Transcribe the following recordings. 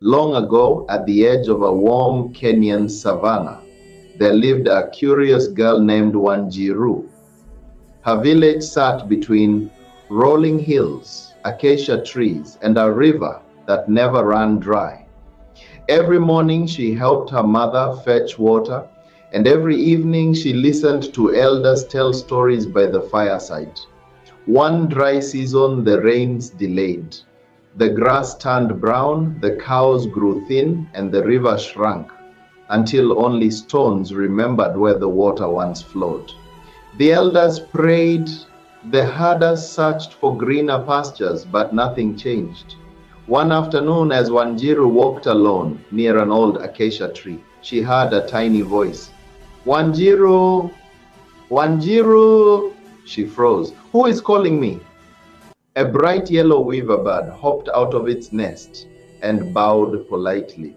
Long ago, at the edge of a warm Kenyan savanna, there lived a curious girl named Wanjiru. Her village sat between rolling hills, acacia trees, and a river that never ran dry. Every morning she helped her mother fetch water, and every evening she listened to elders tell stories by the fireside. One dry season, the rains delayed. The grass turned brown, the cows grew thin, and the river shrank until only stones remembered where the water once flowed. The elders prayed, the herders searched for greener pastures, but nothing changed. One afternoon, as Wanjiru walked alone near an old acacia tree, she heard a tiny voice. Wanjiru, Wanjiru, she froze. Who is calling me? A bright yellow weaver bird hopped out of its nest and bowed politely.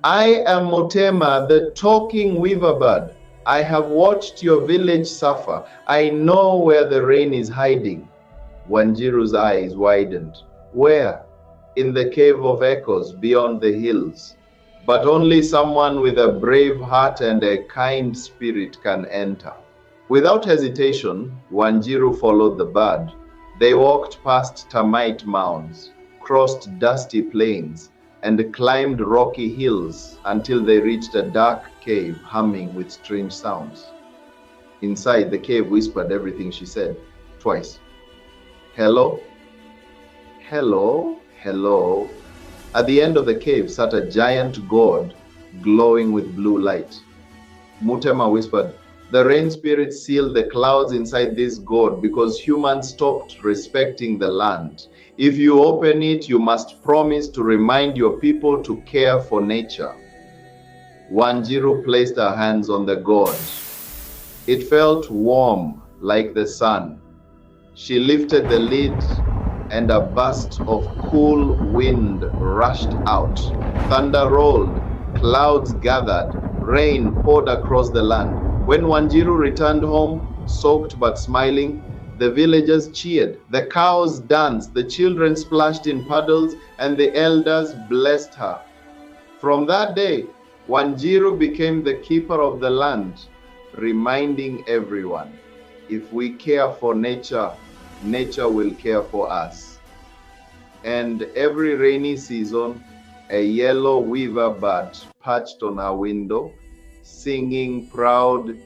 I am Motema, the talking weaver bird. I have watched your village suffer. I know where the rain is hiding. Wanjiru's eyes widened. Where? In the cave of echoes beyond the hills. But only someone with a brave heart and a kind spirit can enter. Without hesitation, Wanjiru followed the bird. They walked past termite mounds, crossed dusty plains, and climbed rocky hills until they reached a dark cave humming with strange sounds. Inside, the cave whispered everything she said, twice. Hello? Hello? Hello? At the end of the cave sat a giant god glowing with blue light. Mutema whispered, the rain spirits sealed the clouds inside this god because humans stopped respecting the land. If you open it, you must promise to remind your people to care for nature. Wanjiru placed her hands on the god. It felt warm like the sun. She lifted the lid and a burst of cool wind rushed out. Thunder rolled, clouds gathered, rain poured across the land. When Wanjiru returned home, soaked but smiling, the villagers cheered, the cows danced, the children splashed in puddles, and the elders blessed her. From that day, Wanjiru became the keeper of the land, reminding everyone, if we care for nature, nature will care for us. And every rainy season, a yellow weaver bird perched on our window, singing proud,